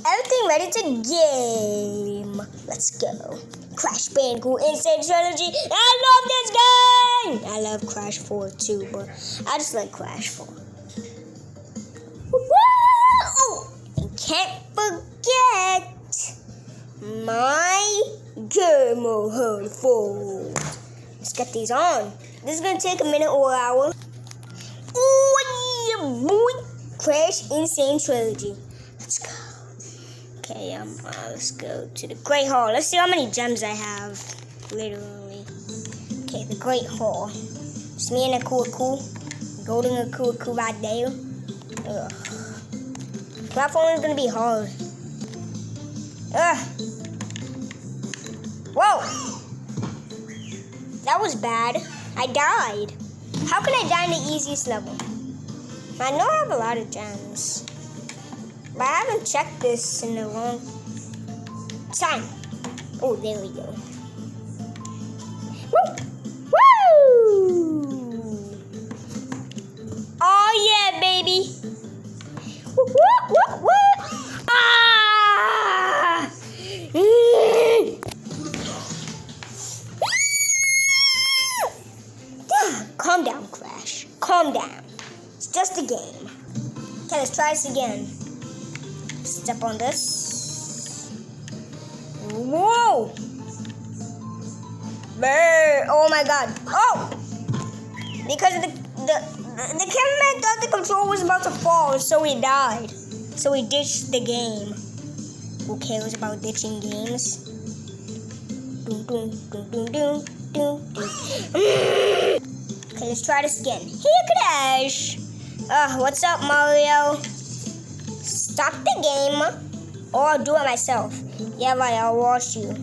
Everything ready to game. Let's go. Crash Bandicoot Insane Trilogy. I love this game. I love Crash 4 too, but I just like Crash 4. Woo! And can't forget my game mode phone. Let's get these on. This is gonna take a minute or an hour. Oh yeah, boy! Crash Insane Trilogy. Let's go. Okay, let's go to the Great Hall. Let's see how many gems I have. Literally. Okay, the Great Hall. It's me and a cool. Golden a cool right there. Ugh. Platform is gonna be hard. Ugh. Whoa! That was bad. I died. How can I die in the easiest level? I know I have a lot of gems, but I haven't checked this in a long time. Oh, there we go. Woo! Woo! Oh yeah, baby! Woo, woo, woo, woo. Ah! Calm down, Crash. Calm down. It's just a game. Okay, let's try this again. Step on this. Whoa! Oh my god. Oh! Because the cameraman thought the controller was about to fall, so he died. So he ditched the game. Who cares about ditching games? Okay, let's try this again. Hey, Crash! What's up, Mario? Stop the game, or I'll do it myself. Yeah, right, I'll watch you.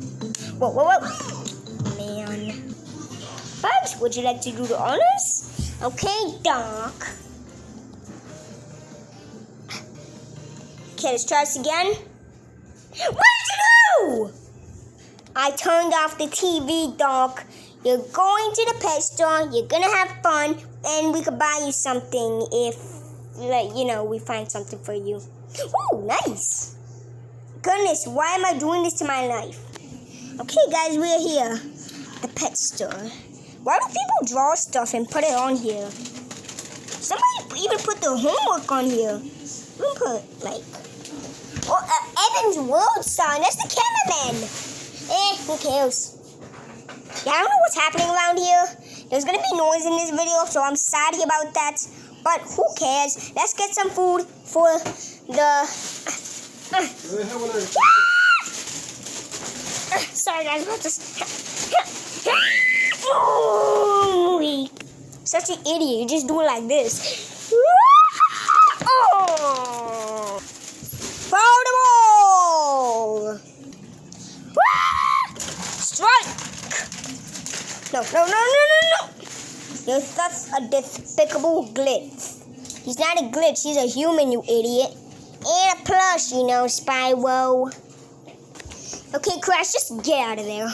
Whoa. Man. Bugs, would you like to do the honors? Okay, Doc. Okay, let's try this again. What did you do? I turned off the TV, Doc. You're going to the pet store, you're gonna have fun, and we could buy you something if, we find something for you. Ooh, nice. Goodness, why am I doing this to my life? Okay, guys, we're here. The pet store. Why do people draw stuff and put it on here? Somebody even put their homework on here. Who put, Evan's World sign. That's the cameraman. Who cares? Yeah, I don't know what's happening around here. There's gonna be noise in this video, so I'm sorry about that. But who cares? Let's get some food for the... Sorry guys, about this. Such an idiot. You just do it like this. Oh! Throw the ball! Strike! No. You're such a despicable glitch. He's not a glitch, he's a human, you idiot. And a plush, Spyro. Okay, Crash, just get out of there.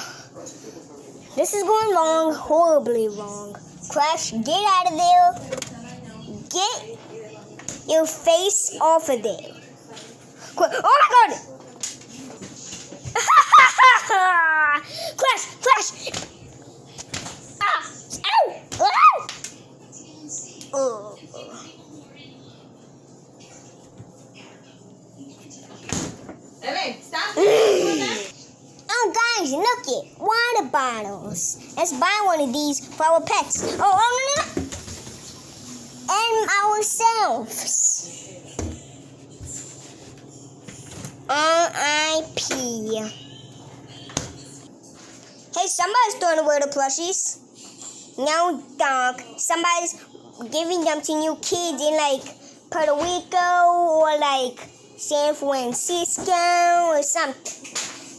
This is going wrong, horribly wrong. Crash, get out of there. Get your face off of there. Oh my god! Crash! Ow! Hey, stop. Oh, guys, look it. Water bottles. Let's buy one of these for our pets. Oh, no. And ourselves. R.I.P. Hey, somebody's throwing away the plushies. No, Doc. Somebody's giving them to new kids in, Puerto Rico or, San Francisco or something.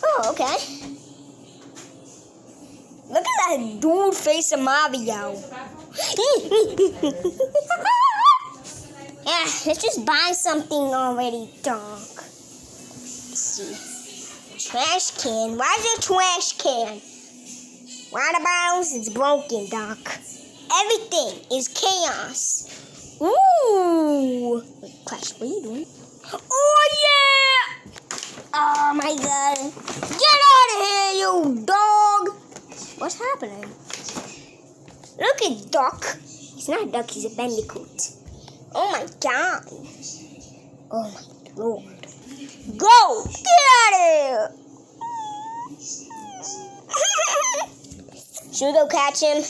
Oh, okay. Look at that dude face of Mario. Yeah, let's just buy something already, Doc. Let's see. Trash can. Why is there a trash can? Water bottles, it's broken, Doc. Everything is chaos. Ooh. Crash, what are you doing? Oh, yeah! my god. Get out of here, you dog. What's happening? Look at Duck. He's not a duck, he's a Bandicoot. Oh my god. Oh my lord. Go! Get out of here! Should we go catch him?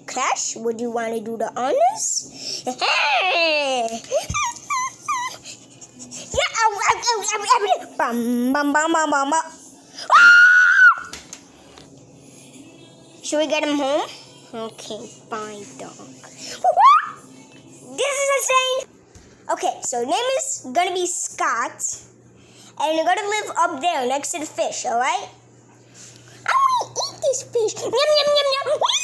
Crash, would you want to do the honors? Bum, bum, bum, bum, bum, bum. Should we get him home? Okay, fine, dog. This is insane. Okay, so name is gonna be Scott, and you're gonna live up there next to the fish, alright? I wanna eat this fish. Yum, yum, yum, yum.